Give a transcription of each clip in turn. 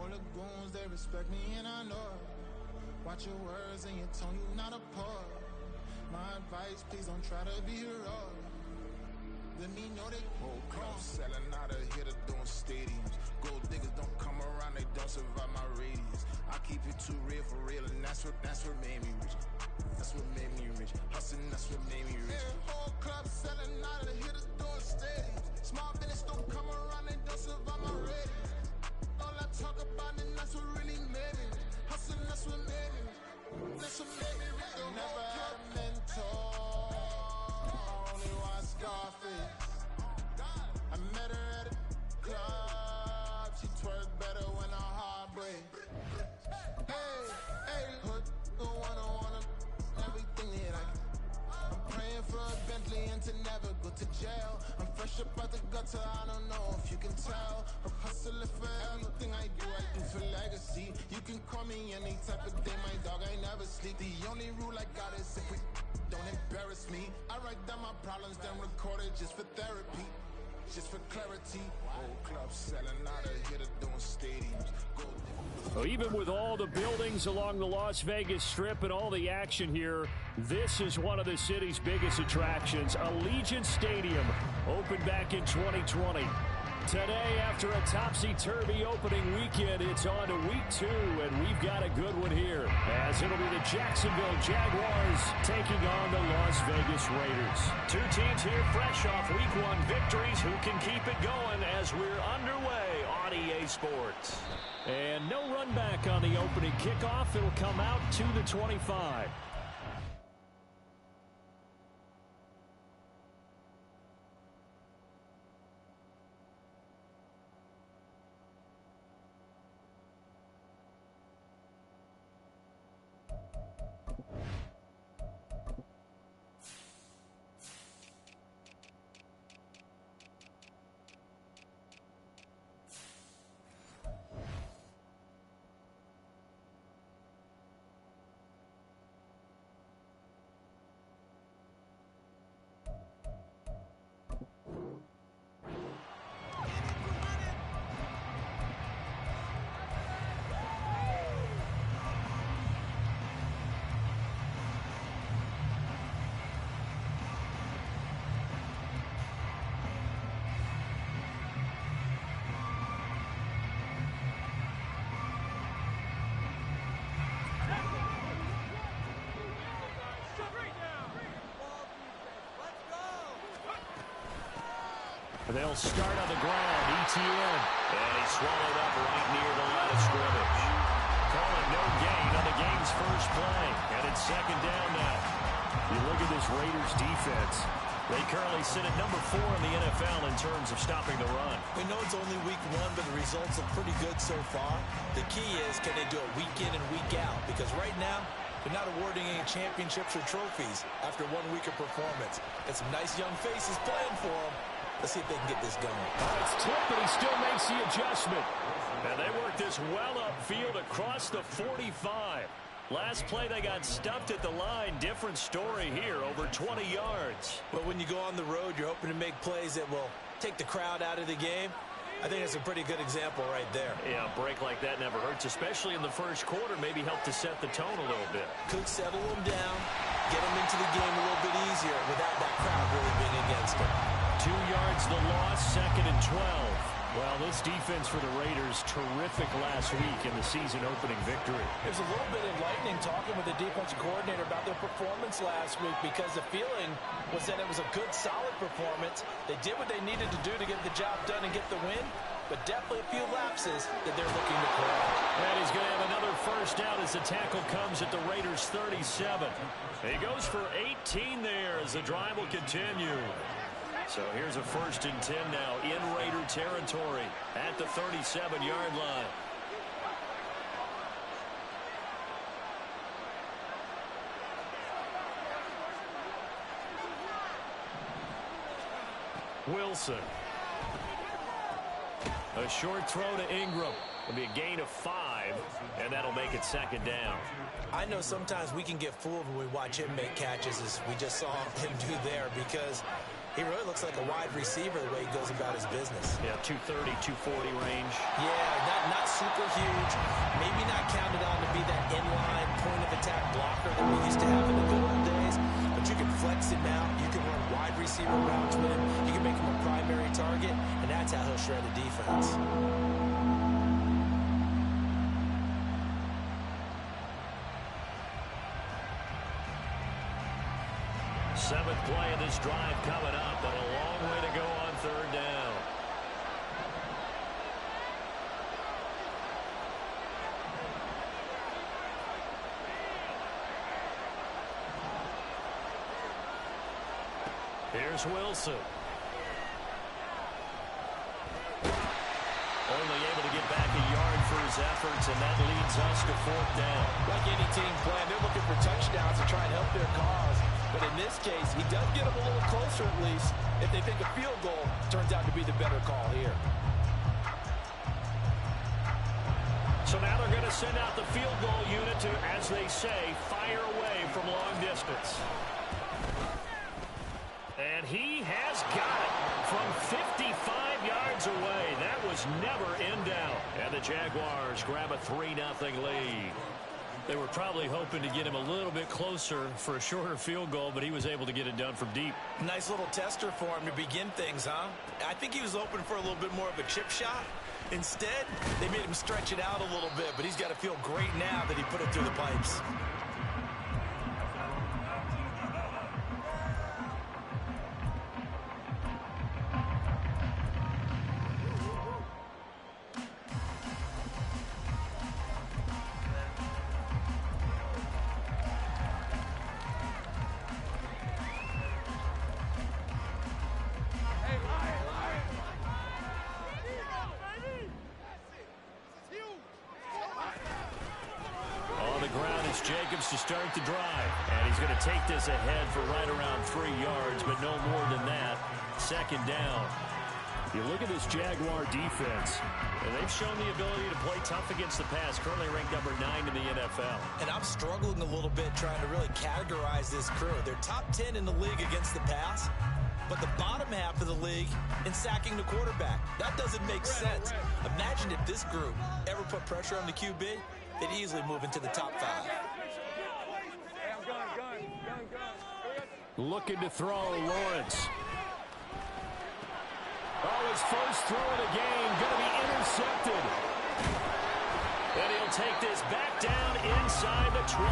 All the goons, they respect me and I know it. Watch your words and your tone, you not a poet. My advice, please don't try to be heroic. Let me know they whole club selling out of here to doing stadiums. Gold diggers don't come around, they don't survive my radius. I keep it too real for real, and that's what made me rich. That's what made me rich. Hustling, that's what made me rich. Yeah, whole club selling out of here to doing stadiums. Small business don't come around, they don't survive my radius. All I talk about, and that's what really made me rich. Hustling, that's what made me rich. That's what made me rich. Never had a mentor, only one Scarface. I met her at a club, she twerk better when her heart breaks. Hey, hood, wanna everything that I can. I'm praying for a Bentley and to never go to jail. I'm fresh up out the gutter, I don't know if you can tell. I'm hustling for everything I do for legacy. You can call me any type of day, my dog, I never sleep. The only rule I got is if we don't embarrass me. I write down my problems, then record it just for therapy. Just for clarity, whole club selling out of here to doing stadiums. So even with all the buildings along the Las Vegas Strip and all the action here, this is one of the city's biggest attractions. Allegiant Stadium opened back in 2020. Today, after a topsy-turvy opening weekend, it's on to week 2, and we've got a good one here, as it'll be the Jacksonville Jaguars taking on the Las Vegas Raiders. Two teams here fresh off week 1 victories. Who can keep it going as we're underway on EA Sports? And no run back on the opening kickoff. It'll come out to the 25. They'll start on the ground. ETN. And he swallowed up right near the line of scrimmage. Calling no gain on the game's first play. And it's second down now. You look at this Raiders defense. They currently sit at number 4 in the NFL in terms of stopping the run. We know it's only week 1, but the results are pretty good so far. The key is, can they do it week in and week out? Because right now, they're not awarding any championships or trophies after 1 week of performance. And some nice young faces playing for them. Let's see if they can get this going. Oh, it's tipped, but he still makes the adjustment. And they work this well upfield across the 45. Last play, they got stuffed at the line. Different story here, over 20 yards. But when you go on the road, you're hoping to make plays that will take the crowd out of the game. I think that's a pretty good example right there. Yeah, a break like that never hurts, especially in the first quarter. Maybe help to set the tone a little bit. Could settle them down, get them into the game a little bit easier without that crowd really being against them. 2 yards the loss, second and 12. Well, this defense for the Raiders, terrific last week in the season-opening victory. It was a little bit enlightening talking with the defensive coordinator about their performance last week, because the feeling was that it was a good, solid performance. They did what they needed to do to get the job done and get the win, but definitely a few lapses that they're looking to correct. And he's going to have another first down as the tackle comes at the Raiders' 37. He goes for 18 there as the drive will continue. So here's a 1st and 10 now in Raider territory at the 37-yard line. Wilson. A short throw to Ingram. It'll be a gain of 5, and that'll make it second down. I know sometimes we can get fooled when we watch him make catches, as we just saw him do there, because He really looks like a wide receiver the way he goes about his business. Yeah, 230, 240 range. Yeah, not super huge. Maybe not counted on to be that inline point-of-attack blocker that we used to have in the good old days. But you can flex him out. You can run wide receiver routes with him. You can make him a primary target, and that's how he'll shred a defense. Seventh play of this drive coming up, but a long way to go on third down. Here's Wilson. Only able to get back a yard for his efforts, and that leads us to fourth down. Like any team plan, they're looking for touchdowns to try and help their cause. But in this case, he does get them a little closer at least if they think a field goal turns out to be the better call here. So now they're going to send out the field goal unit to, as they say, fire away from long distance. And he has got it from 55 yards away. That was never in doubt. And the Jaguars grab a 3-0 lead. They were probably hoping to get him a little bit closer for a shorter field goal, but he was able to get it done from deep. Nice little tester for him to begin things, huh? I think he was hoping for a little bit more of a chip shot. Instead, they made him stretch it out a little bit, but he's got to feel great now that he put it through the pipes. To start the drive, and he's going to take this ahead for right around 3 yards, but no more than that. Second down. You look at this Jaguar defense, and they've shown the ability to play tough against the pass, currently ranked number 9 in the NFL. And I'm struggling a little bit trying to really categorize this crew. They're top 10 in the league against the pass, but the bottom half of the league in sacking the quarterback. That doesn't make sense. Imagine if this group ever put pressure on the QB, they'd easily move into the top 5. Looking to throw, Lawrence. Oh, his first throw of the game, going to be intercepted. And he'll take this back down inside the 20.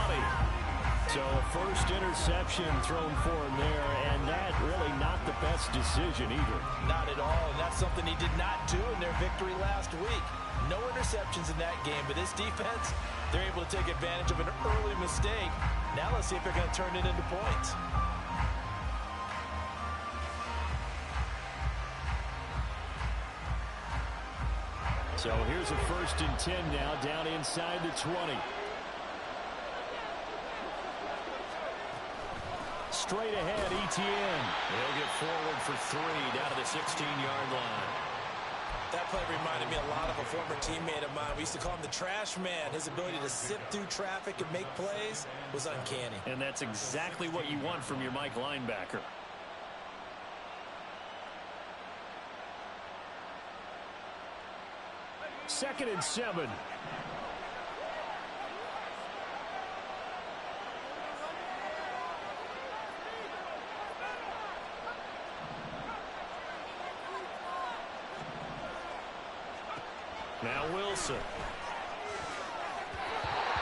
So a first interception thrown for him there, and that really not the best decision either. Not at all, and that's something he did not do in their victory last week. No interceptions in that game, but this defense, they're able to take advantage of an early mistake. Now let's see if they're going to turn it into points. So here's a 1st and 10 now, down inside the 20. Straight ahead, Etienne. He'll get forward for 3 down to the 16-yard line. That play reminded me a lot of a former teammate of mine. We used to call him the trash man. His ability to sift through traffic and make plays was uncanny. And that's exactly what you want from your Mike linebacker. Second and 7. Now Wilson.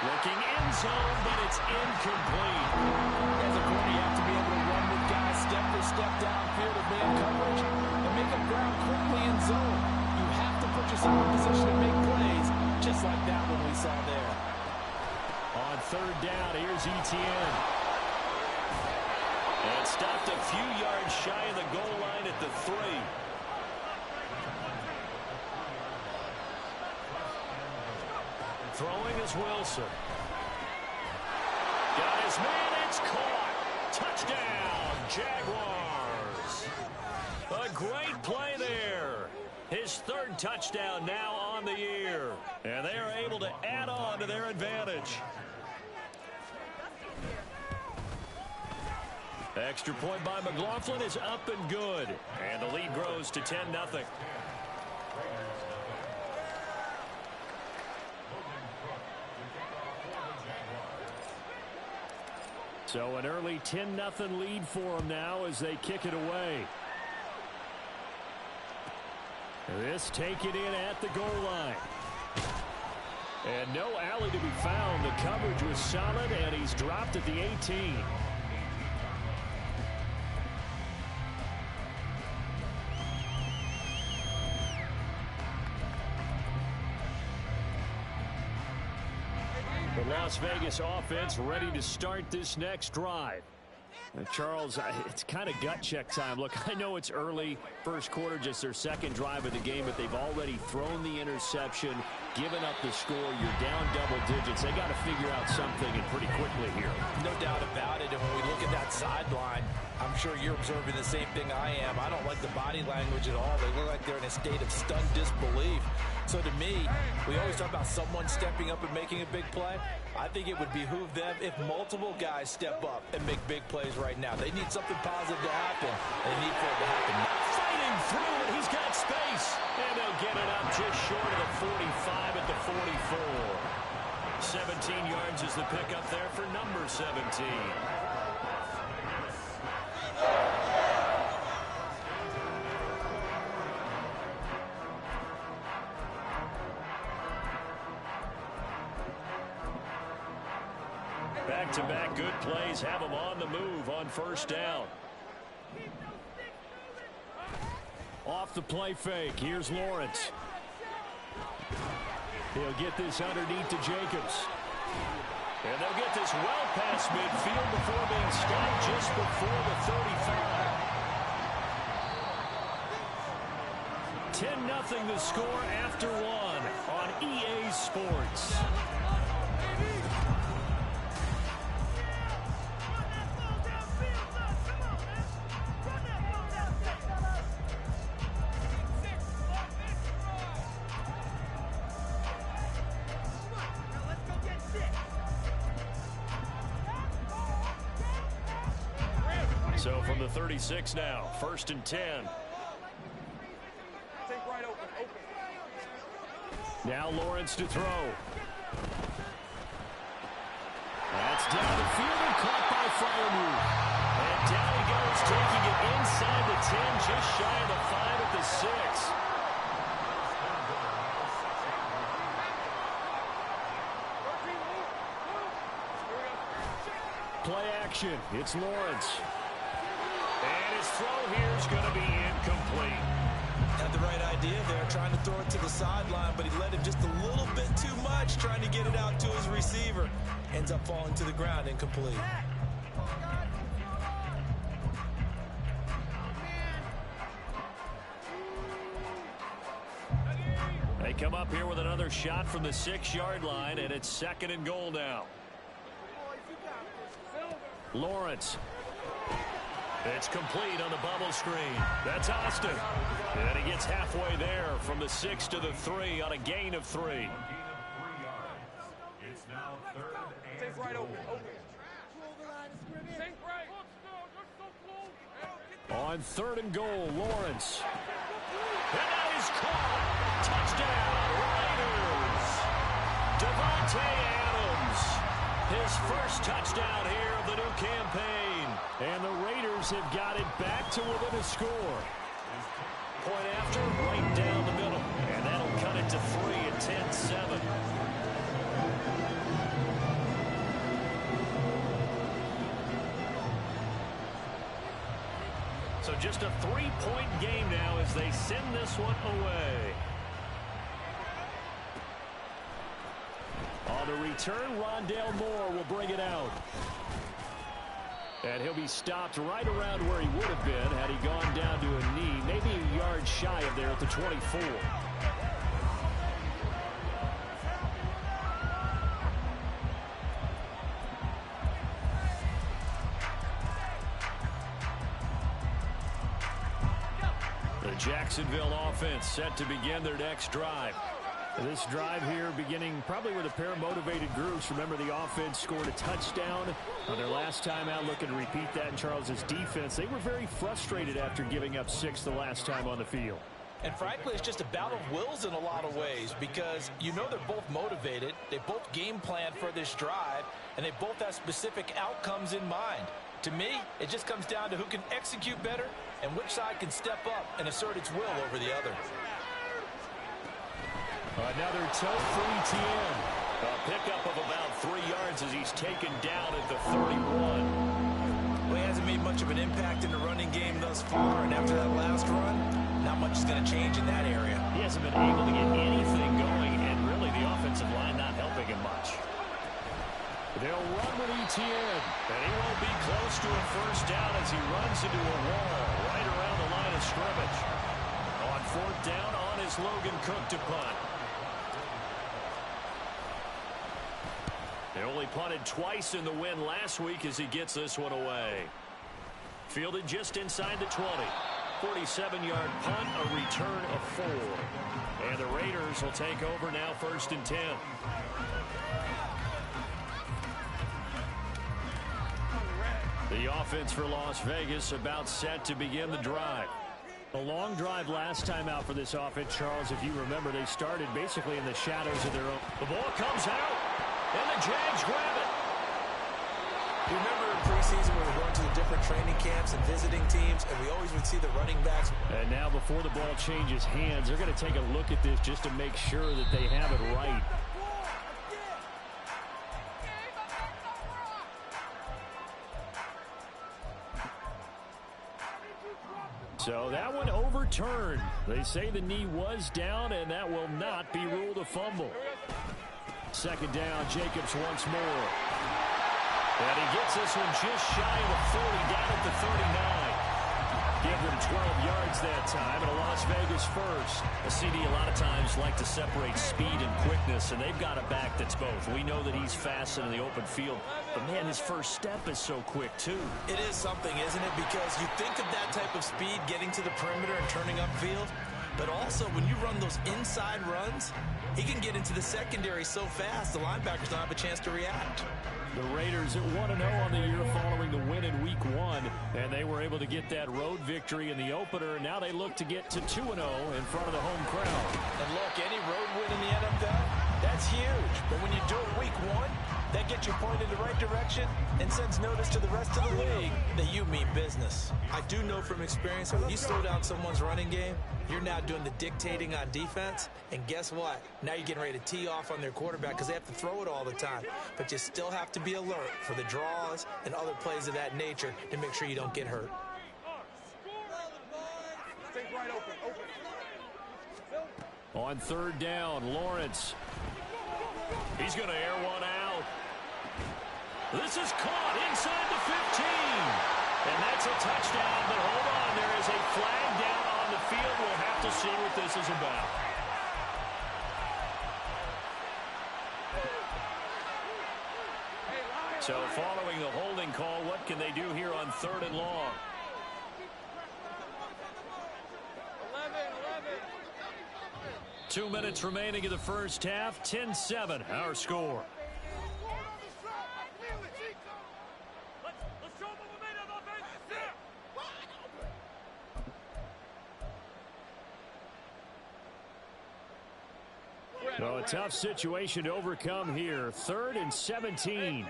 Looking end zone, but it's incomplete. As a corner, you have to be able to run with guys step for step downfield of man coverage and make up ground quickly in zone. You have to put yourself in position to make plays, just like that one we saw there. On third down, here's Etienne. And stopped a few yards shy of the goal line at the 3. Throwing is Wilson. Got his man, it's caught. Touchdown, Jaguars. A great play there. His 3rd touchdown now on the year. And they are able to add on to their advantage. Extra point by McLaughlin is up and good. And the lead grows to 10-0. So an early 10-0 lead for them now as they kick it away. This taken in at the goal line. And no alley to be found. The coverage was solid, and he's dropped at the 18. The Las Vegas offense ready to start this next drive. Charles, it's kind of gut check time. Look, I know it's early, first quarter, just their second drive of the game, but they've already thrown the interception, given up the score. You're down double digits. They got to figure out something, and pretty quickly here. No doubt about it. And when we look at that sideline, I'm sure you're observing the same thing I am. I don't like the body language at all. They look like they're in a state of stunned disbelief. So to me, we always talk about someone stepping up and making a big play. I think it would behoove them if multiple guys step up and make big plays right now. They need something positive to happen. They need for it to happen now. Fighting through it. He's got space. And they'll get it up just short of the 45 at the 44. 17 yards is the pickup there for number 17. Back-to-back good plays have them on the move on first down. Off the play fake. Here's Lawrence. He'll get this underneath to Jacobs. And they'll get this well past midfield before being stopped just before the 35. 10-0 the score after one on EA Sports. So from the 36 now, 1st and 10. Now Lawrence to throw. That's down the field and caught by Freiermuth. And down he goes, taking it inside the 10, just shy of the 5 at the 6. Play action. It's Lawrence. And his throw here is going to be incomplete. Had the right idea there, trying to throw it to the sideline, but he let him just a little bit too much, trying to get it out to his receiver. Ends up falling to the ground, incomplete. They come up here with another shot from the 6-yard line, and it's 2nd and goal now. Lawrence. It's complete on the bubble screen. That's Austin. And he gets halfway there from the 6 to the 3 on a gain of 3. It's now 3rd and Take right open. On 3rd and goal, Lawrence. And that is caught. Touchdown, Raiders. Devontae Adams. His first touchdown here of the new campaign. And the Raiders have got it back to within a score. Point after, right down the middle. And that'll cut it to 3 at 10-7. So just a 3-point game now as they send this one away. On the return, Rondale Moore will bring it out. And he'll be stopped right around where he would have been had he gone down to a knee, maybe a yard shy of there at the 24. The Jacksonville offense set to begin their next drive. This drive here beginning probably with a pair of motivated groups. Remember, the offense scored a touchdown on their last time out. Looking to repeat that in Charles's defense. They were very frustrated after giving up 6 the last time on the field. And frankly, it's just a battle of wills in a lot of ways because you know they're both motivated. They both game plan for this drive, and they both have specific outcomes in mind. To me, it just comes down to who can execute better and which side can step up and assert its will over the other. Another toe for ETN. A pickup of about 3 yards as he's taken down at the 31. Well, he hasn't made much of an impact in the running game thus far, and after that last run, not much is going to change in that area. He hasn't been able to get anything going, and really the offensive line not helping him much. They'll run with ETN. And he won't be close to a first down as he runs into a wall right around the line of scrimmage. On 4th down, on is Logan Cook to punt. They only punted twice in the win last week as he gets this one away. Fielded just inside the 20. 47-yard punt, a return of 4. And the Raiders will take over now 1st and 10. The offense for Las Vegas about set to begin the drive. A long drive last time out for this offense, Charles. If you remember, they started basically in the shadows of their own. The ball comes out, and the Jags grab it. You remember in preseason we were going to the different training camps and visiting teams, and we always would see the running backs. And now before the ball changes hands, they're going to take a look at this just to make sure that they have it right. So that one overturned. They say the knee was down, and that will not be ruled a fumble. 2nd down, Jacobs once more. And he gets this one just shy of the 40, down at the 39. Give them 12 yards that time, and a Las Vegas first. A CD a lot of times like to separate speed and quickness, and they've got a back that's both. We know that he's fast in the open field, but man, his first step is so quick too. It is something, isn't it? Because you think of that type of speed getting to the perimeter and turning upfield, but also when you run those inside runs, he can get into the secondary so fast the linebackers don't have a chance to react. The Raiders at 1-0 on the year following the win in Week 1, and they were able to get that road victory in the opener. Now they look to get to 2-0 in front of the home crowd. And look, any road win in the NFL, that's huge. But when you do it Week 1, that gets you pointed in the right direction and sends notice to the rest of the league that you mean business. I do know from experience that when you slow down someone's running game, you're now doing the dictating on defense, and guess what? Now you're getting ready to tee off on their quarterback because they have to throw it all the time. But you still have to be alert for the draws and other plays of that nature to make sure you don't get hurt. On 3rd down, Lawrence. He's going to air one out. This is caught inside the 15. And that's a touchdown, but hold on. There is a flag down on the field. We'll have to see what this is about. So following the holding call, what can they do here on 3rd and long? 2 minutes remaining in the first half. 10-7, our score. So a tough situation to overcome here. 3rd and 17.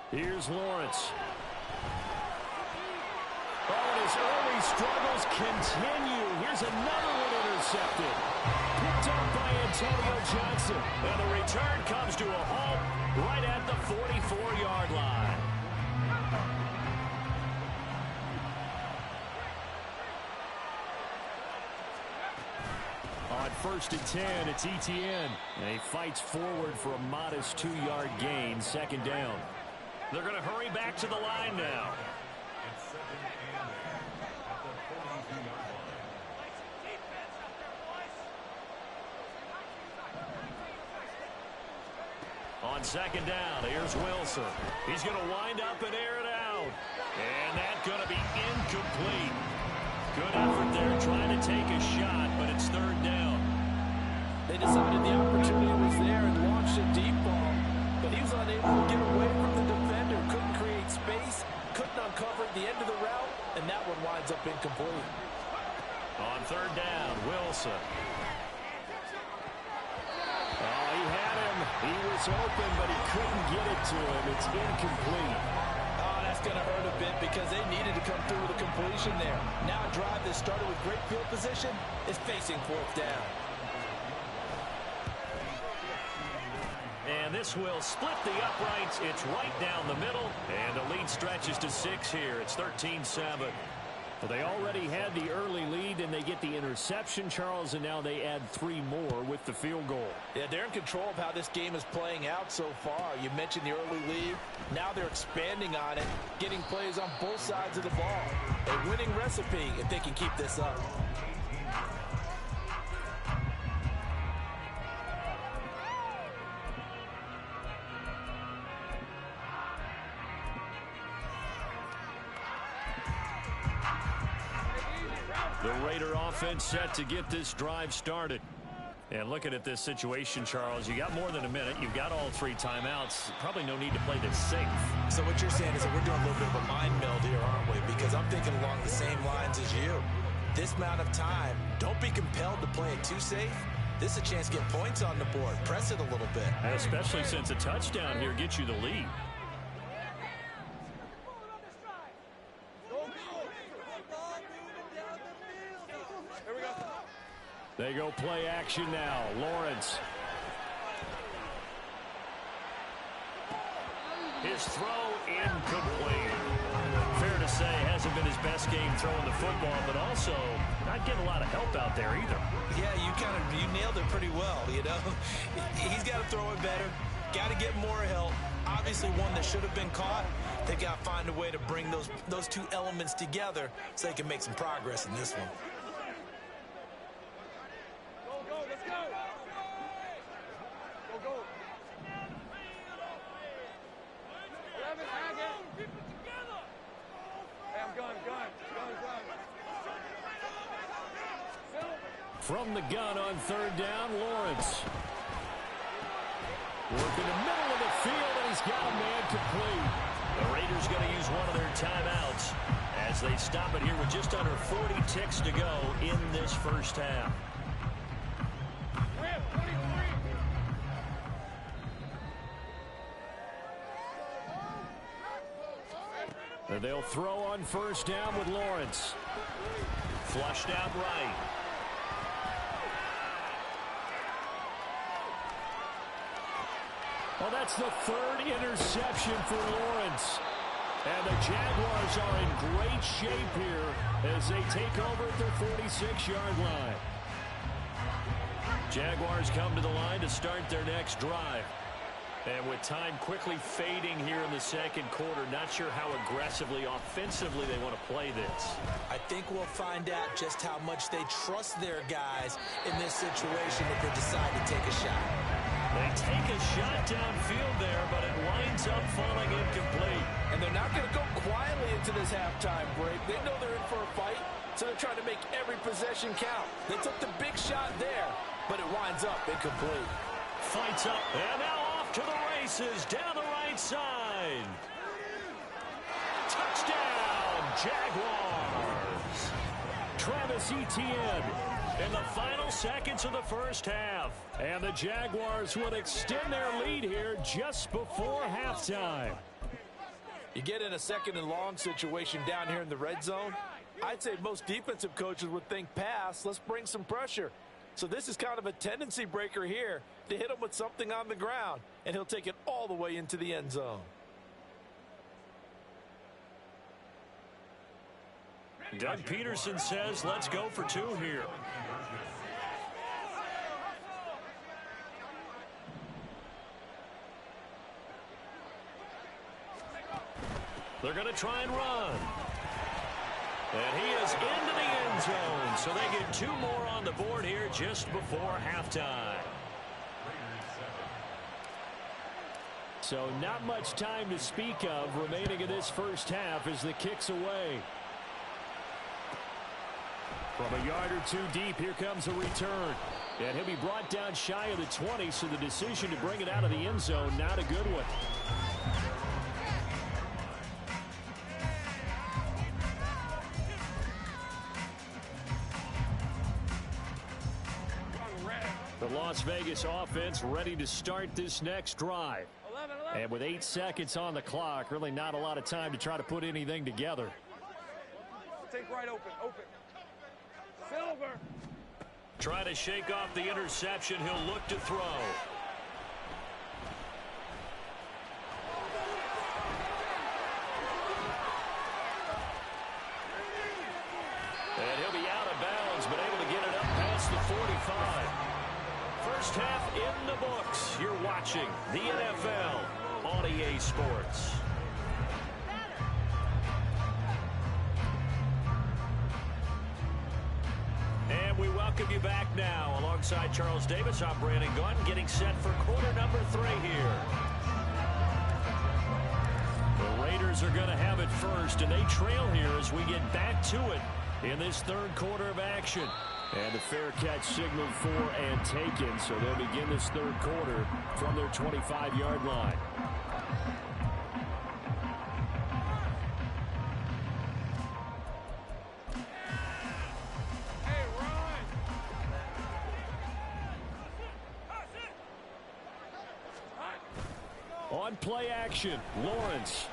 Here's Lawrence. Oh, and his early struggles continue. Here's another one intercepted. Picked up by Antonio Johnson. And the return comes to a halt right at the 44-yard line. On 1st and 10, it's ETN. And he fights forward for a modest 2-yard gain. 2nd down. They're going to hurry back to the line now. On second down, here's Wilson. He's going to wind up and air it out. And that's going to be incomplete. Good effort there trying to take a shot, but it's third down. They decided the opportunity was there and launched a deep ball, but he was unable to get away from the defender. Couldn't create space, couldn't uncover the end of the route, and that one winds up incomplete. On third down, Wilson. Oh, he had him. He was open, but he couldn't get it to him. It's incomplete. Oh, that's going to hurt a bit because they needed to come through with a completion there. Now a drive that started with great field position is facing fourth down. And this will split the uprights. It's right down the middle. And the lead stretches to 6 here. It's 13-7. Well, they already had the early lead, and they get the interception, Charles, and now they add 3 more with the field goal. Yeah, they're in control of how this game is playing out so far. You mentioned the early lead. Now they're expanding on it, getting plays on both sides of the ball. A winning recipe if they can keep this up. The Raider offense set to get this drive started. And looking at this situation, Charles, you got more than a minute. You've got all 3 timeouts. Probably no need to play this safe. So what you're saying is that we're doing a little bit of a mind meld here, aren't we? Because I'm thinking along the same lines as you. This amount of time, don't be compelled to play it too safe. This is a chance to get points on the board. Press it a little bit. Especially since a touchdown here gets you the lead. They go play action now. Lawrence. His throw incomplete. Fair to say, hasn't been his best game throwing the football, but also not getting a lot of help out there either. Yeah, you nailed it pretty well, you know. He's got to throw it better. Got to get more help. Obviously one that should have been caught. They got to find a way to bring those 2 elements together so they can make some progress in this one. From the gun on third down, Lawrence. Working the middle of the field, and he's got a man complete. The Raiders going to use one of their timeouts as they stop it here with just under 40 ticks to go in this first half. And they'll throw on first down with Lawrence. Flushed out right. Well, that's the 3rd interception for Lawrence. And the Jaguars are in great shape here as they take over at their 46-yard line. Jaguars come to the line to start their next drive. And with time quickly fading here in the second quarter, not sure how aggressively, offensively they want to play this. I think we'll find out just how much they trust their guys in this situation if they decide to take a shot. They take a shot downfield there, but it winds up falling incomplete. And they're not going to go quietly into this halftime break. They know they're in for a fight, so they're trying to make every possession count. They took the big shot there, but it winds up incomplete. Fights up, and now off to the races down the right side. Touchdown, Jaguars. Travis Etienne in the final seconds of the first half. And the Jaguars would extend their lead here just before halftime. You get in a second and long situation down here in the red zone. I'd say most defensive coaches would think pass. Let's bring some pressure. So this is kind of a tendency breaker here to hit him with something on the ground, and he'll take it all the way into the end zone. Doug Peterson says, let's go for 2 here. They're going to try and run. And he is into the end zone. So they get 2 more on the board here just before halftime. So not much time to speak of remaining in this first half as the kick's away. From a yard or two deep, here comes a return. And he'll be brought down shy of the 20, so the decision to bring it out of the end zone, not a good one. The Las Vegas offense ready to start this next drive. And with 8 seconds on the clock, really not a lot of time to try to put anything together. Take right open. Silver. Trying to shake off the interception. He'll look to throw. And he'll be out of bounds, but able to get it up past the 45. First half in the books. You're watching the NFL on EA Sports. And we welcome you back now. Alongside Charles Davis, I'm Brandon Gunn, getting set for quarter number 3 here. The Raiders are going to have it first, and they trail here as we get back to it in this third quarter of action. And the fair catch signaled for and taken, so they'll begin this third quarter from their 25-yard line. On play action, Lawrence.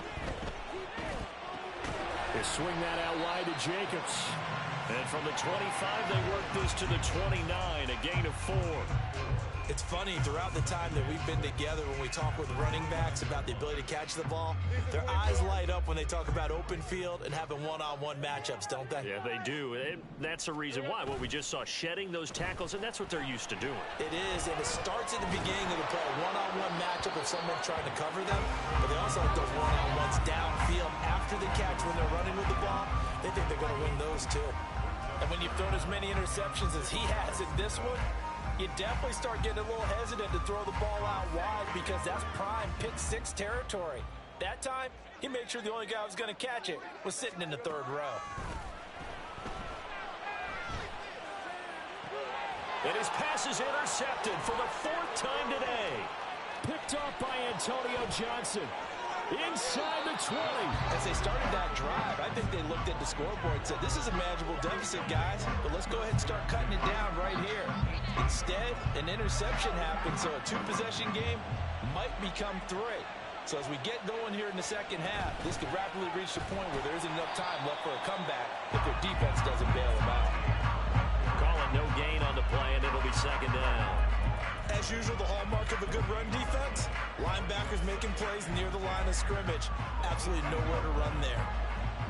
They swing that out wide to Jacobs. And from the 25, they work this to the 29, a gain of 4. It's funny, throughout the time that we've been together, when we talk with running backs about the ability to catch the ball, their eyes light up when they talk about open field and having one-on-one matchups, don't they? Yeah, they do. That's the reason why. Well, we just saw shedding those tackles, and that's what they're used to doing. It is, and it starts at the beginning of the play. One-on-one matchup if someone's trying to cover them, but they also have those one-on-ones downfield after the catch when they're running with the ball. They think they're going to win those, too. And when you've thrown as many interceptions as he has in this one, you definitely start getting a little hesitant to throw the ball out wide because that's prime pick 6 territory. That time, he made sure the only guy who was going to catch it was sitting in the third row. And his pass is intercepted for the 4th time today. Picked off by Antonio Johnson. Inside the 20. As they started that drive, I think they looked at the scoreboard and said, this is a manageable deficit, guys, but let's go ahead and start cutting it down right here. Instead, an interception happened, so a 2-possession game might become 3. So as we get going here in the second half, this could rapidly reach the point where there isn't enough time left for a comeback if their defense doesn't bail them out. Calling no gain on the play, and it'll be second down. As usual, the hallmark of a good run defense, linebackers making plays near the line of scrimmage. Absolutely nowhere to run there.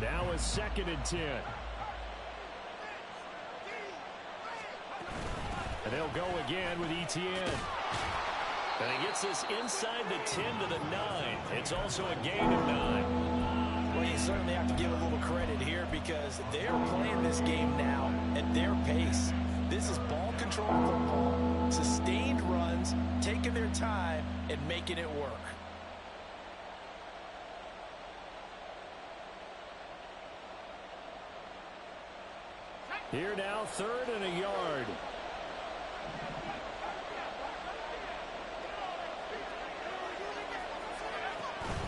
Now a 2nd and 10. And they'll go again with Etienne. And he gets this inside the 10 to the 9. It's also a gain of 9. Well, you certainly have to give a little credit here because they're playing this game now at their pace. This is ball control football, sustained runs, taking their time and making it work. Here now, 3rd and a yard.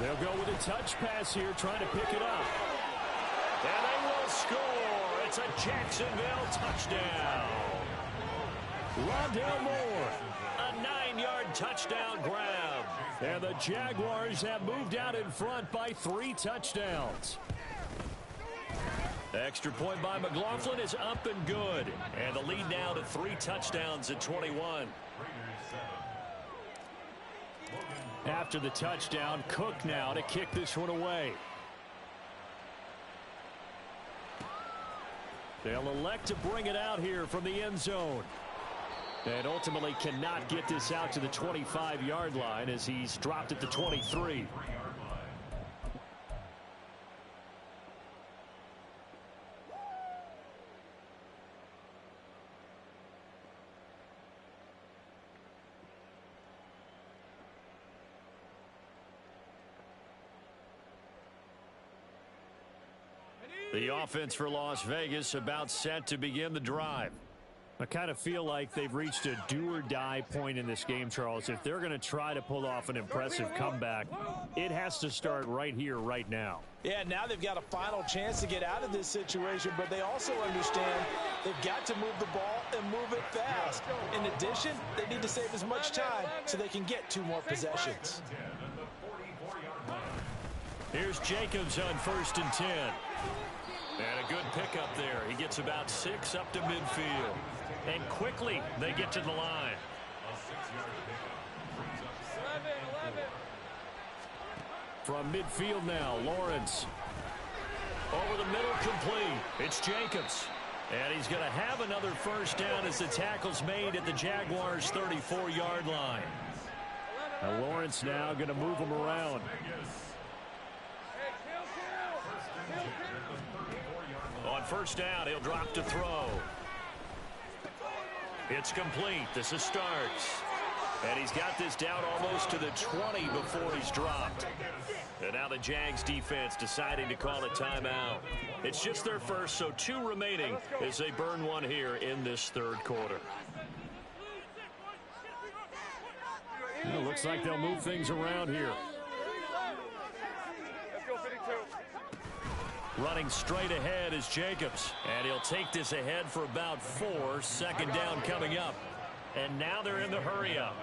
They'll go with a touch pass here, trying to pick it up. And they will score. It's a Jacksonville touchdown. Rondale Moore. A 9-yard touchdown grab. And the Jaguars have moved out in front by 3 touchdowns. Extra point by McLaughlin is up and good. And the lead now to 3 touchdowns at 21. After the touchdown, Cook now to kick this one away. They'll elect to bring it out here from the end zone. And ultimately cannot get this out to the 25-yard line as he's dropped at the 23. The offense for Las Vegas about set to begin the drive. I kind of feel like they've reached a do-or-die point in this game, Charles. If they're going to try to pull off an impressive comeback, it has to start right here, right now. Yeah, now they've got a final chance to get out of this situation, but they also understand they've got to move the ball and move it fast. In addition, they need to save as much time so they can get 2 more possessions. Here's Jacobs on 1st and 10. And a good pickup there. He gets about 6 up to midfield. And quickly, they get to the line. 11. From midfield now, Lawrence. Over the middle, complete. It's Jacobs. And he's going to have another first down as the tackle's made at the Jaguars' 34-yard line. And Lawrence now going to move him around. On first down, he'll drop to throw. It's complete. This is starts. And he's got this down almost to the 20 before he's dropped. And now the Jags defense deciding to call a timeout. It's just their first, so 2 remaining as they burn one here in this 3rd quarter. It looks like they'll move things around here. Let's go 52. Running straight ahead is Jacobs. And he'll take this ahead for about 4. 2nd down coming up. And now they're in the hurry-up.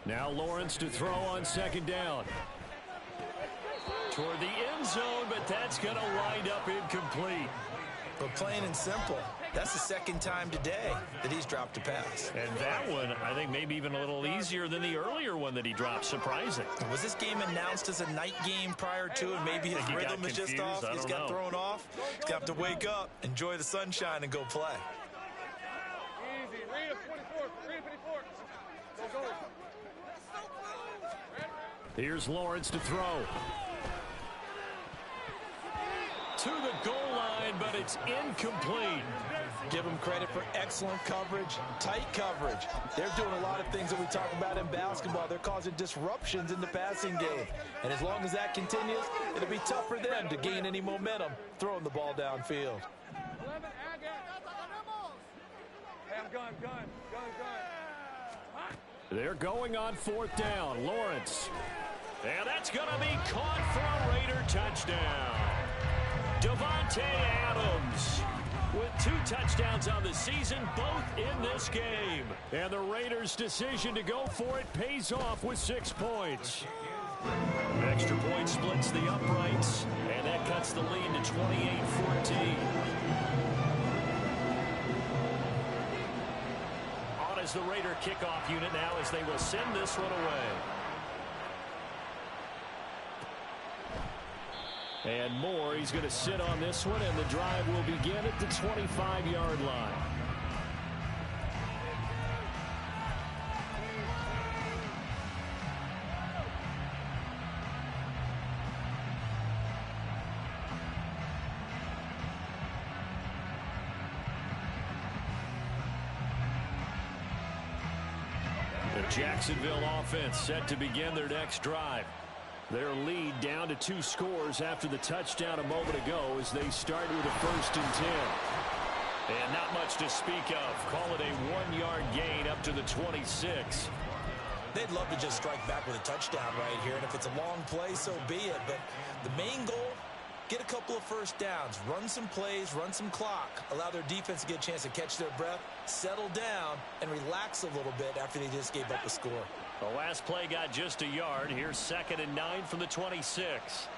Now Lawrence to throw on 2nd down. Toward the end zone, but that's going to wind up incomplete. But plain and simple, that's the 2nd time today that he's dropped a pass. And that one, I think, maybe even a little easier than the earlier one that he dropped. Surprising. Was this game announced as a night game prior to, and maybe his rhythm is just off? He's got thrown off. He's got to wake up, enjoy the sunshine, and go play. Easy. Read 24. Read 54. Go. Here's Lawrence to throw. To the goal line, but it's incomplete. Give them credit for excellent coverage, tight coverage. They're doing a lot of things that we talk about in basketball. They're causing disruptions in the passing game. And as long as that continues, it'll be tough for them to gain any momentum throwing the ball downfield. 11, hey, I'm gun. They're going on 4th down. Lawrence. And that's going to be caught for a Raider touchdown. Devontae Adams with 2 touchdowns on the season, both in this game. And the Raiders' decision to go for it pays off with 6 points. Extra point splits the uprights, and that cuts the lead to 28-14. On as the Raider kickoff unit now as they will send this one away. And Moore, he's going to sit on this one, and the drive will begin at the 25-yard line. The Jacksonville offense set to begin their next drive. Their lead down to 2 scores after the touchdown a moment ago as they start with a 1st and 10. And not much to speak of. Call it a 1-yard gain up to the 26. They'd love to just strike back with a touchdown right here, and if it's a long play, so be it. But the main goal, get a couple of first downs, run some plays, run some clock, allow their defense to get a chance to catch their breath, settle down, and relax a little bit after they just gave up a score. The last play got just a yard. Here's 2nd and 9 from the 26.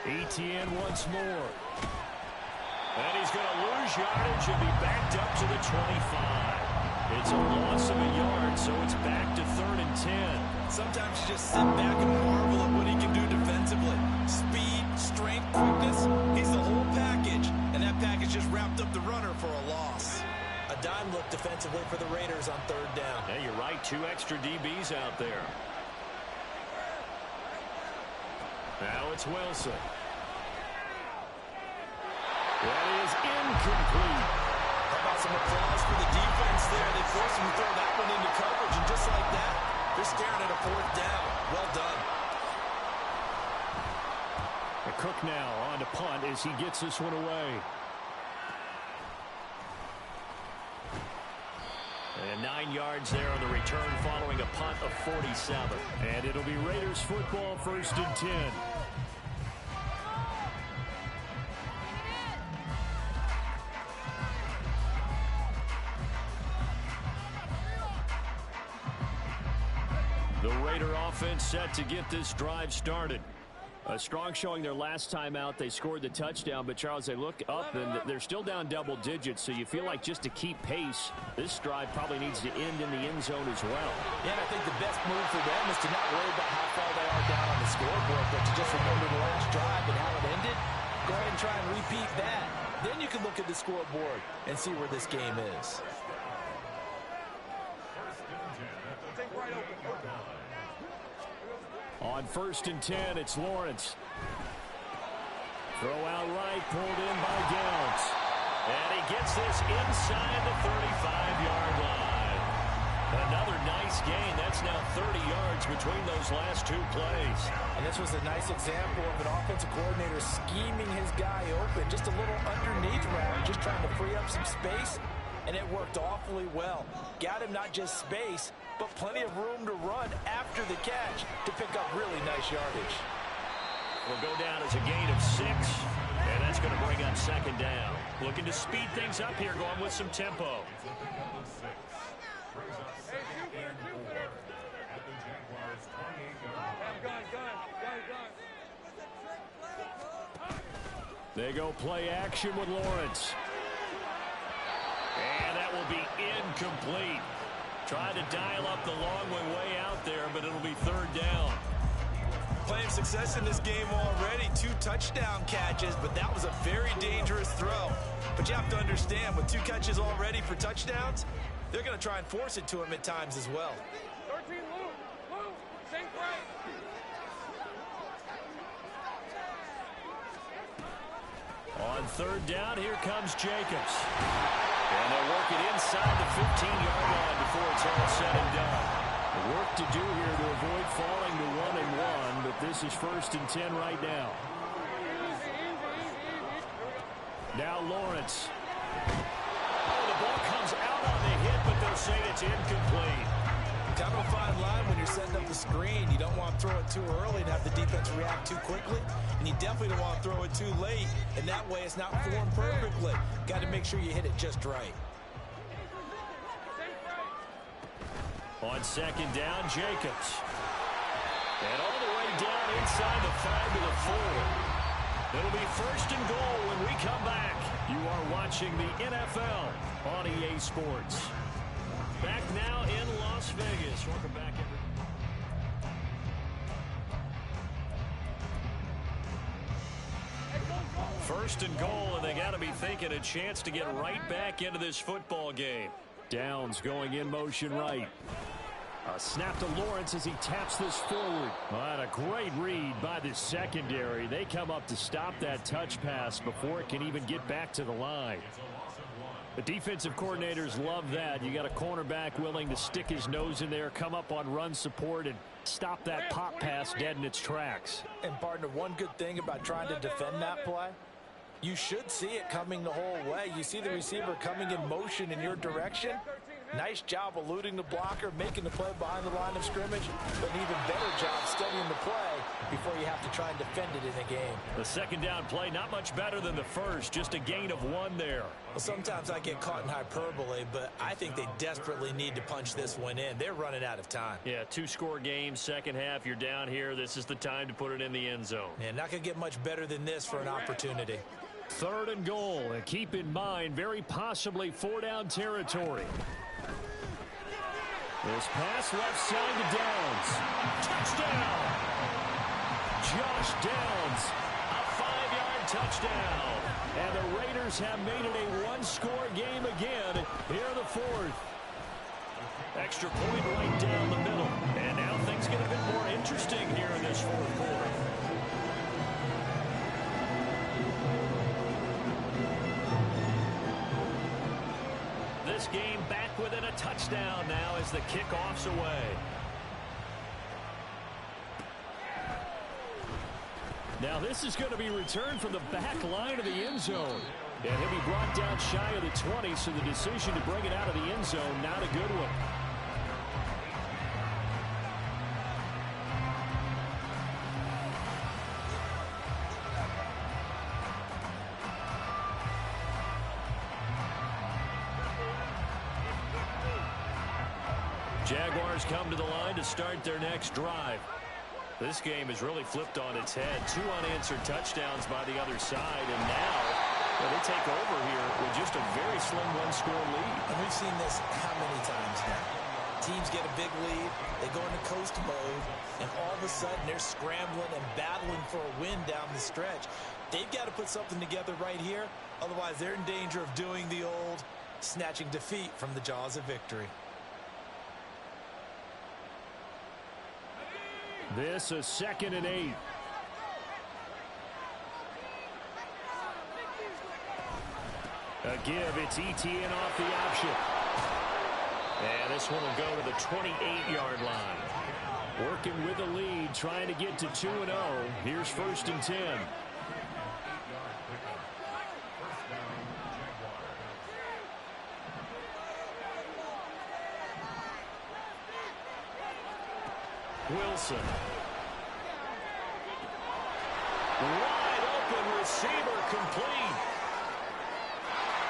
Etienne once more. And he's going to lose yardage and be backed up to the 25. It's a loss of a yard, so it's back to 3rd and 10. Sometimes you just sit back and marvel at what he can do defensively. Speed, strength, quickness, he's the whole package. And that package just wrapped up the runner for a loss. A dime look defensively for the Raiders on 3rd down. Yeah, you're right. 2 extra DBs out there. Now it's Wilson. That is incomplete. How about some applause for the defense there? They forced him to throw that one into coverage, and just like that, they're staring at a 4th down. Well done. And Cook now on to punt as he gets this one away. And 9 yards there on the return following a punt of 47. And it'll be Raiders football, 1st and 10. The Raider offense set to get this drive started. A strong showing their last time out. They scored the touchdown, but Charles, they look up and they're still down double digits, so you feel like just to keep pace, this drive probably needs to end in the end zone as well. Yeah, I think the best move for them is to not worry about how far they are down on the scoreboard, but to just remember the last drive and how it ended. Go ahead and try and repeat that. Then you can look at the scoreboard and see where this game is. On 1st and 10, it's Lawrence. Throw out right, pulled in by Downs. And he gets this inside the 35-yard line. Another nice gain. That's now 30 yards between those last 2 plays. And this was a nice example of an offensive coordinator scheming his guy open. Just a little underneath route, just trying to free up some space. And it worked awfully well. Got him not just space, but plenty of room to run after the catch to pick up really nice yardage. Will go down as a gain of 6, and that's going to bring up 2nd down. Looking to speed things up here, going with some tempo. They go play action with Lawrence. And that will be incomplete. Tried to dial up the long way out there, but it'll be 3rd down. Playing success in this game already. 2 touchdown catches, but that was a very dangerous throw. But you have to understand, with 2 catches already for touchdowns, they're going to try and force it to him at times as well. 13, Lou, same right. On 3rd down, here comes Jacobs. And they work it inside the 15-yard line before it's all said and done. Work to do here to avoid falling to 1-1, but this is 1st and 10 right now. Now Lawrence. Oh, the ball comes out on the hit, but they'll say it's incomplete. Kind of a fine line when you're setting up the screen. You don't want to throw it too early and have the defense react too quickly. And you definitely don't want to throw it too late. And that way it's not formed perfectly. Got to make sure you hit it just right. On 2nd down, Jacobs. And all the way down inside the 5 to the 4. It'll be 1st and goal when we come back. You are watching the NFL on EA Sports. Back now in Las Vegas. Welcome back, everyone. 1st and goal, and they got to be thinking a chance to get right back into this football game. Downs going in motion right. A snap to Lawrence as he taps this forward. What a great read by the secondary. They come up to stop that touch pass before it can even get back to the line. The defensive coordinators love that. You got a cornerback willing to stick his nose in there, come up on run support, and stop that pop pass dead in its tracks. And partner, one good thing about trying to defend that play, you should see it coming the whole way. You see the receiver coming in motion in your direction. Nice job eluding the blocker, making the play behind the line of scrimmage, but an even better job studying the play before you have to try and defend it in a game. The 2nd down play, not much better than the first, just a gain of 1 there. Well, sometimes I get caught in hyperbole, but I think they desperately need to punch this one in. They're running out of time. Yeah, 2-score game, 2nd half, you're down here. This is the time to put it in the end zone. And not going to get much better than this for an opportunity. 3rd and goal, and keep in mind, very possibly 4-down territory. This pass left side to Downs. Touchdown! Josh Downs, a 5-yard touchdown. And the Raiders have made it a 1-score game again here in the 4th. Extra point right down the middle. And now things get a bit more interesting here in this 4th quarter. This game back within a touchdown now as the kickoff's away. Now this is going to be returned from the back line of the end zone. And he'll be brought down shy of the 20, so the decision to bring it out of the end zone, not a good one. Jaguars come to the line to start their next drive. This game has really flipped on its head. 2 unanswered touchdowns by the other side, and now they take over here with just a very slim one-score lead. And we've seen this how many times now? Teams get a big lead, they go into coast mode, and all of a sudden they're scrambling and battling for a win down the stretch. They've got to put something together right here, otherwise they're in danger of doing the old snatching defeat from the jaws of victory. This is 2nd and 8. A give, it's ETN off the option. And this one will go to the 28-yard line. Working with the lead, trying to get to 2-0. Here's 1st and 10. Wilson. Wide open receiver complete.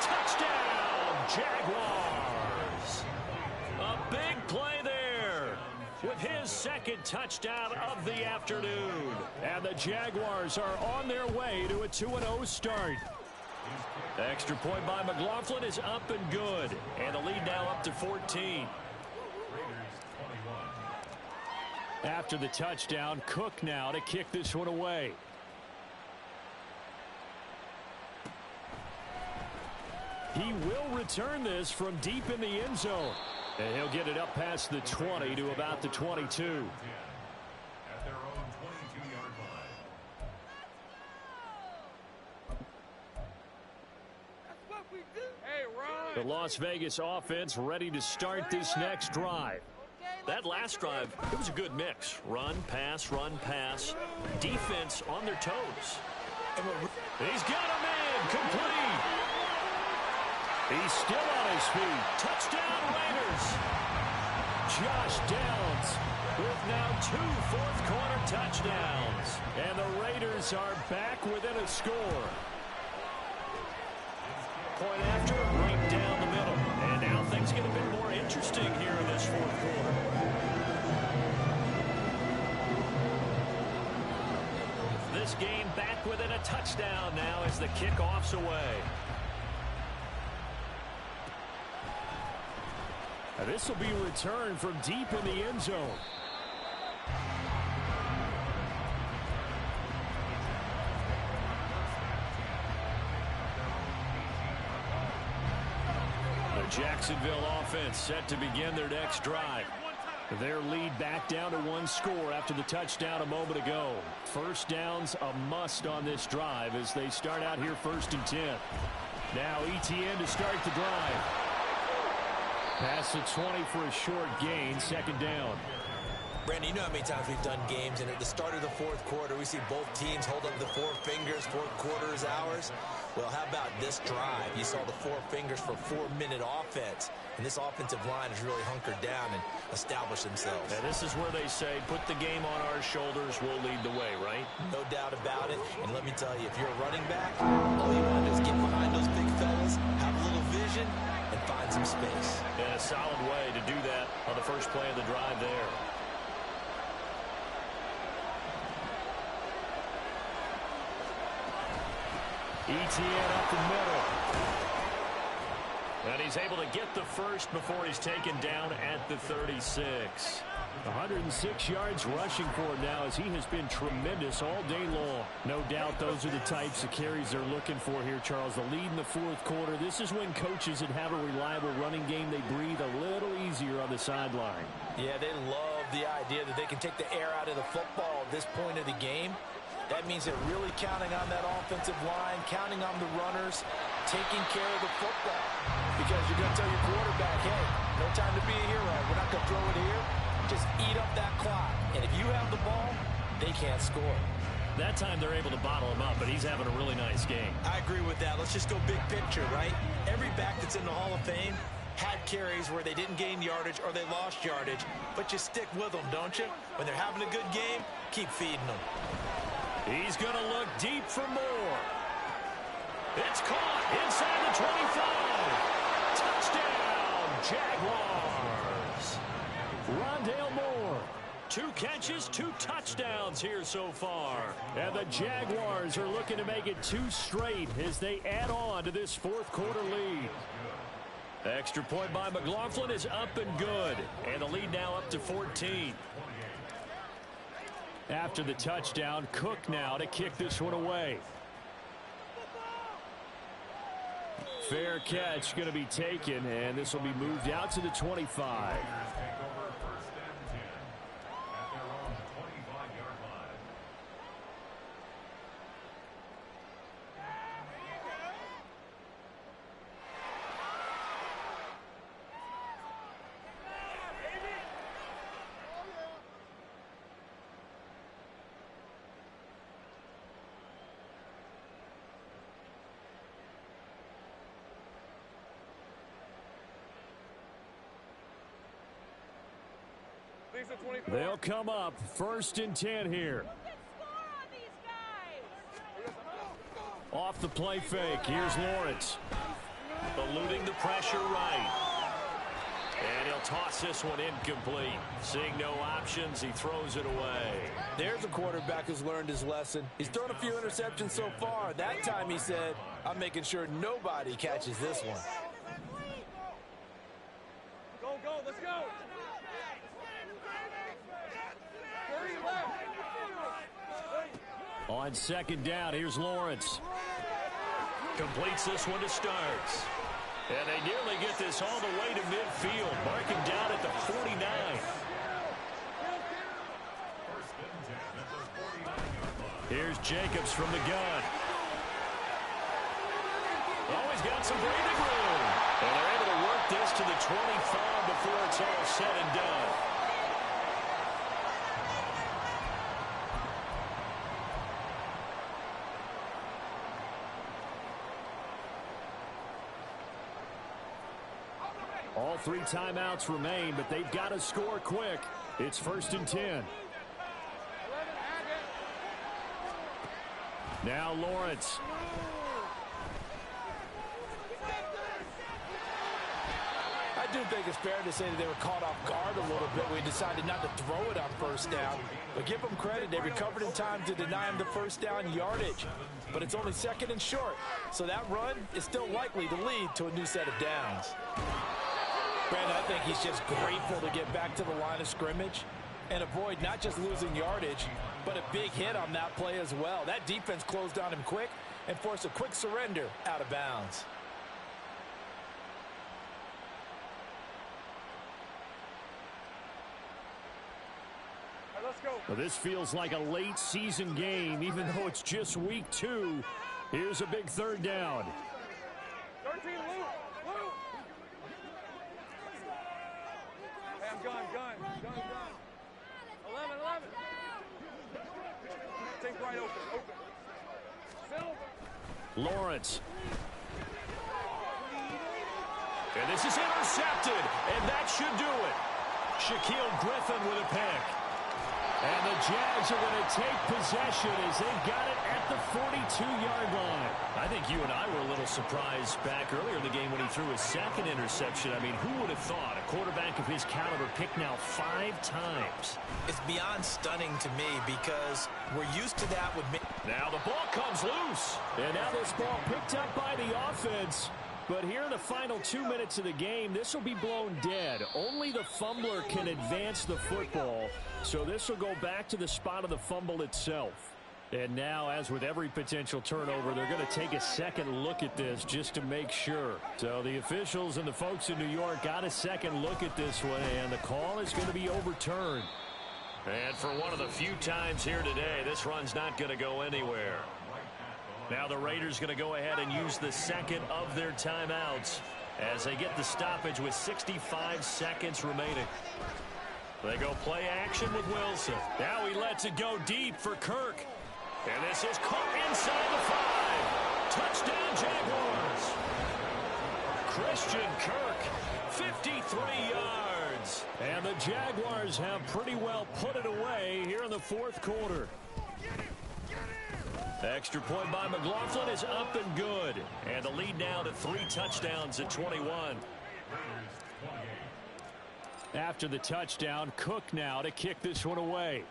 Touchdown, Jaguars. A big play there with his 2nd touchdown of the afternoon. And the Jaguars are on their way to a 2-0 start. Extra point by McLaughlin is up and good. And the lead now up to 14. After the touchdown, Cook now to kick this one away. He will return this from deep in the end zone. And he'll get it up past the 20 to about the 22. At their own 22-yard line. That's what we do. Hey, Ron. The Las Vegas offense ready to start this next drive. That last drive, it was a good mix. Run, pass, defense on their toes. He's got him in, complete. He's still on his feet. Touchdown, Raiders. Josh Downs with now 2 fourth-quarter touchdowns. And the Raiders are back within a score. Point after, right down the middle. And now things get a bit more interesting here in this 4th quarter. This game back within a touchdown now as the kickoff's away. Now this will be returned from deep in the end zone. The Jacksonville offense set to begin their next drive. Their lead back down to 1 score after the touchdown a moment ago. First down's a must on this drive as they start out here 1st and 10. Now ETN to start the drive. Past the 20 for a short gain, 2nd down. Brandon, you know how many times we've done games, and at the start of the 4th quarter, we see both teams hold up the 4 fingers, 4th quarter is ours. Well, how about this drive? You saw the 4 fingers for 4-minute offense, and this offensive line has really hunkered down and established themselves. And this is where they say, put the game on our shoulders, we'll lead the way, right? No doubt about it, and let me tell you, if you're a running back, all you want to do is get behind those big fellas, have a little vision, and find some space. And a solid way to do that on the first play of the drive there. ETN up the middle. And he's able to get the first before he's taken down at the 36. 106 yards rushing for him now as he has been tremendous all day long. No doubt those are the types of carries they're looking for here, Charles. The lead in the 4th quarter. This is when coaches that have a reliable running game, they breathe a little easier on the sideline. Yeah, they love the idea that they can take the air out of the football at this point of the game. That means they're really counting on that offensive line, counting on the runners, taking care of the football. Because you're going to tell your quarterback, hey, no time to be a hero. We're not going to throw it here. Just eat up that clock. And if you have the ball, they can't score. That time they're able to bottle him up, but he's having a really nice game. I agree with that. Let's just go big picture, right? Every back that's in the Hall of Fame had carries where they didn't gain yardage or they lost yardage, but you stick with them, don't you? When they're having a good game, keep feeding them. He's going to look deep for more. It's caught inside the 25. Touchdown, Jaguars. Rondale Moore. 2 catches, 2 touchdowns here so far. And the Jaguars are looking to make it 2 straight as they add on to this fourth quarter lead. Extra point by McLaughlin is up and good. And the lead now up to 14. After the touchdown, Cook now to kick this one away. Fair catch going to be taken, and this will be moved out to the 25. They'll come up 1st and 10 here. Off the play fake. Here's Lawrence. Eluding the pressure right. And he'll toss this one incomplete. Seeing no options, he throws it away. There's a quarterback who's learned his lesson. He's thrown a few interceptions so far. That time he said, I'm making sure nobody catches this one. Go, let's go. On 2nd down, here's Lawrence. Completes this one to Starks. And they nearly get this all the way to midfield. Marking down at the 49. Here's Jacobs from the gun. Always got some breathing room. And they're able to work this to the 25 before it's all said and done. All 3 timeouts remain, but they've got to score quick. It's 1st and 10. Now Lawrence. I do think it's fair to say that they were caught off guard a little bit. We decided not to throw it on 1st down. But give them credit. They recovered in time to deny him the 1st down yardage. But it's only 2nd and short. So that run is still likely to lead to a new set of downs. Brandon, I think he's just grateful to get back to the line of scrimmage and avoid not just losing yardage, but a big hit on that play as well. That defense closed on him quick and forced a quick surrender out of bounds. Well, this feels like a late season game, even though it's just week 2. Here's a big 3rd down. 13, Luke. Hey, I'm gun. 11. Take right open. Silver. Lawrence. And this is intercepted, and that should do it. Shaquille Griffin with a pick. And the Jags are going to take possession as they've got it at the 42-yard line. I think you and I were a little surprised back earlier in the game when he threw his 2nd interception. I mean, who would have thought a quarterback of his caliber picked now 5 times? It's beyond stunning to me because we're used to that with me. Now the ball comes loose. And now this ball picked up by the offense. But here in the final 2 minutes of the game, this will be blown dead. Only the fumbler can advance the football. So this will go back to the spot of the fumble itself. And now, as with every potential turnover, they're going to take a second look at this just to make sure. So the officials and the folks in New York got a second look at this one, and the call is going to be overturned. And for one of the few times here today, this run's not going to go anywhere. Now the Raiders going to go ahead and use the 2nd of their timeouts as they get the stoppage with 65 seconds remaining. They go play action with Wilson. Now he lets it go deep for Kirk. And this is caught inside the 5. Touchdown, Jaguars. Christian Kirk, 53 yards. And the Jaguars have pretty well put it away here in the fourth quarter. Extra point by McLaughlin is up and good. And the lead now to 3 touchdowns at 21. After the touchdown, Cook now to kick this one away.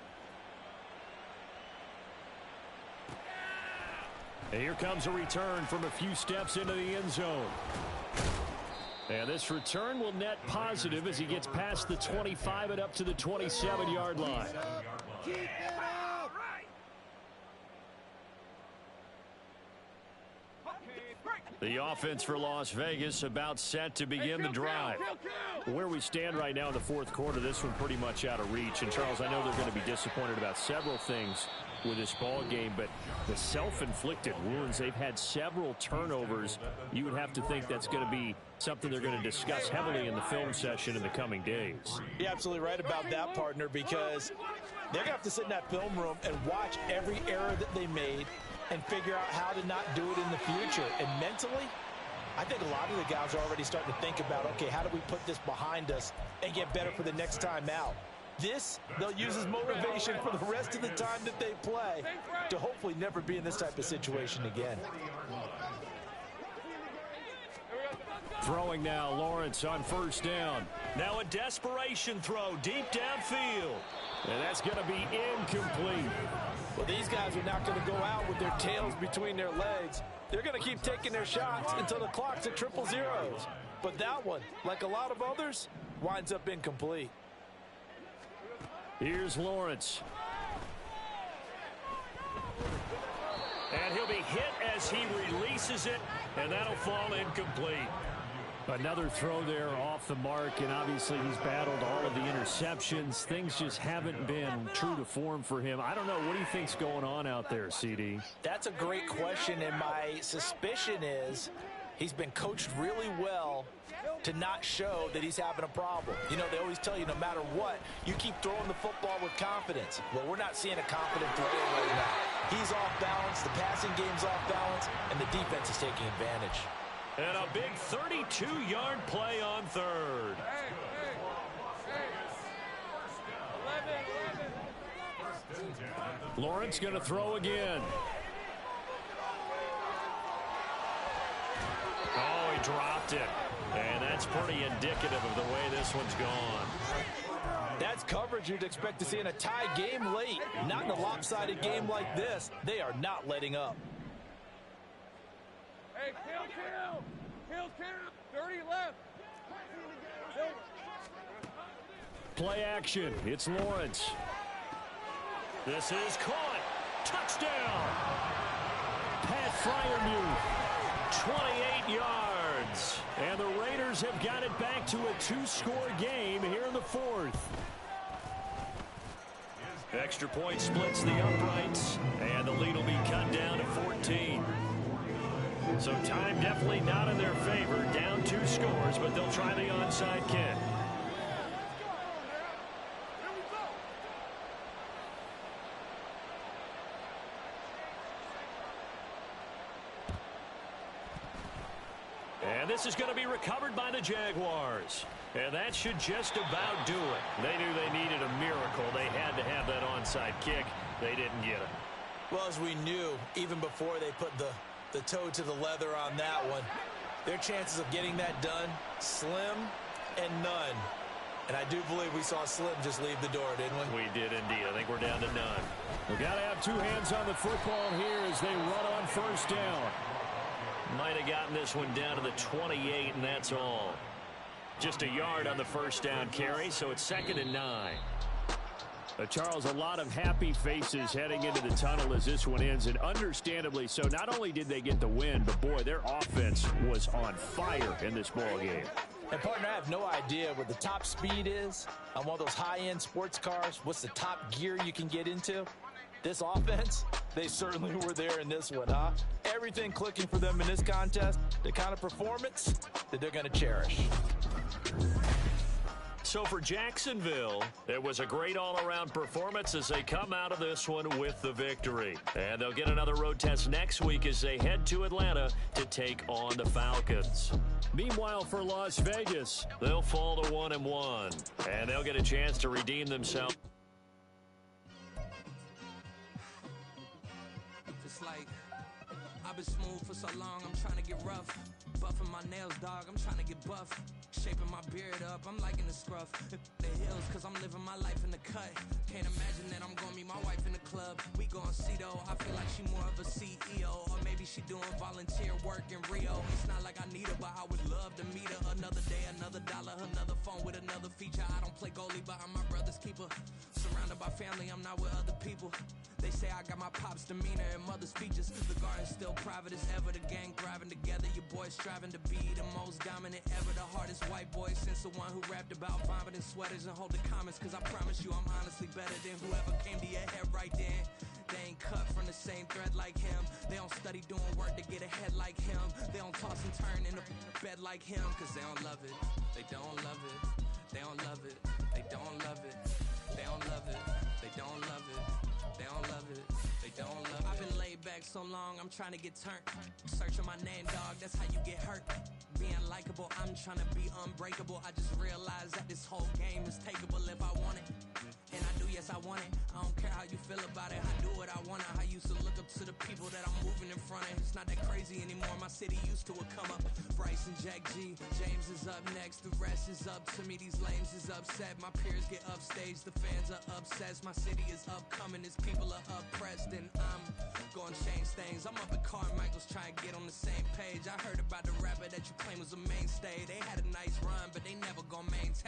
And here comes a return from a few steps into the end zone. And this return will net positive as he gets past the 25 and up to the 27-yard line. Keep it up! The offense for Las Vegas about set to begin the drive. Where we stand right now in the fourth quarter, this one pretty much out of reach. And, Charles, I know they're going to be disappointed about several things with this ball game, but the self-inflicted wounds, they've had several turnovers. You would have to think that's going to be something they're going to discuss heavily in the film session in the coming days. You're absolutely right about that, partner, because they're going to have to sit in that film room and watch every error that they made and figure out how to not do it in the future. And mentally, I think a lot of the guys are already starting to think about, okay, how do we put this behind us and get better for the next time out? This, they'll use as motivation for the rest of the time that they play to hopefully never be in this type of situation again. Throwing now, Lawrence on first down. Now a desperation throw deep downfield. And that's going to be incomplete. Well, these guys are not going to go out with their tails between their legs. They're going to keep taking their shots until the clock's at 000. But that one, like a lot of others, winds up incomplete. Here's Lawrence. And he'll be hit as he releases it, and that'll fall incomplete. Another throw there off the mark, and obviously he's battled all of the interceptions. Things just haven't been true to form for him. I don't know. What do you think's going on out there, CD? That's a great question, and my suspicion is he's been coached really well to not show that he's having a problem. You know, they always tell you no matter what, you keep throwing the football with confidence. Well, we're not seeing a confident thrower right now. He's off balance, the passing game's off balance, and the defense is taking advantage. And a big 32-yard play on third. Lawrence going to throw again. Oh, he dropped it. And that's pretty indicative of the way this one's gone. That's coverage you'd expect to see in a tie game late. Not in a lopsided game like this. They are not letting up. Hey, kill! Kill! 30 left! Play action. It's Lawrence. This is caught. Touchdown! Pat Fryermuth, 28 yards. and the Raiders have got it back to a 2-score game here in the fourth. Extra point splits the uprights, and the lead will be cut down to 14. So time definitely not in their favor. Down 2 scores, but they'll try the onside kick. And this is going to be recovered by the Jaguars. And that should just about do it. They knew they needed a miracle. They had to have that onside kick. They didn't get it. Well, as we knew, even before they put the toe to the leather on that one, their chances of getting that done, slim and none. And I do believe we saw Slim just leave the door, didn't we? We did indeed. I think we're down to none. We've got to have 2 hands on the football here as they run on first down. Might have gotten this one down to the 28, and that's all. Just a yard on the first down carry, so it's 2nd and 9. Charles, a lot of happy faces heading into the tunnel as this one ends, and understandably so. Not only did they get the win, but boy, their offense was on fire in this ball game. And partner, I have no idea what the top speed is on one of those high-end sports cars. What's the top gear you can get into? This offense, they certainly were there in this one, huh? Everything clicking for them in this contest, the kind of performance that they're going to cherish. So for Jacksonville, it was a great all-around performance as they come out of this one with the victory. And they'll get another road test next week as they head to Atlanta to take on the Falcons. Meanwhile, for Las Vegas, they'll fall to 1-1, and they'll get a chance to redeem themselves. It's like I've been smooth for so long, I'm trying to get rough. Buffing my nails, dog, I'm trying to get buff. Shaping my beard up, I'm liking the scruff. The hills, cause I'm living my life in the cut. Can't imagine that I'm gonna meet my wife in the club. We gon' see though, I feel like she more of a CEO. Or maybe she doing volunteer work in Rio. It's not like I need her, but I would love to meet her. Another day, another dollar, another phone with another feature. I don't play goalie, but I'm my brother's keeper. Surrounded by family, I'm not with other people. They say I got my pop's demeanor and mother's features. The garden's still private as ever. The gang thriving together. Your boys striving to be the most dominant ever. The hardest white boy since the one who rapped about vomiting sweaters and hold the comments. Cause I promise you I'm honestly better than whoever came to your head right then. They ain't cut from the same thread like him. They don't study doing work to get ahead like him. They don't toss and turn in the bed like him. Cause they don't love it. They don't love it. They don't love it. They don't love it. They don't love it. They don't love it. They don't love it. They don't love it. I've been laid back so long, I'm trying to get turned. Searching my name, dog, that's how you get hurt. Being likable, I'm trying to be unbreakable. I just realized that this whole game is takeable if I want it. And I do, yes, I want it. I don't care how you feel about it. I do what I want. I used to look up to the people that I'm moving in front of. It's not that crazy anymore. My city used to come up. Bryce and Jack G. James is up next. The rest is up to me. These lames is upset. My peers get upstage. The fans are obsessed. My city is upcoming. Its people are oppressed. And I'm gonna change things. I'm up at Carmichael's trying to get on the same page. I heard about the rapper that you claim was a mainstay. They had a nice run, but they never gonna maintain.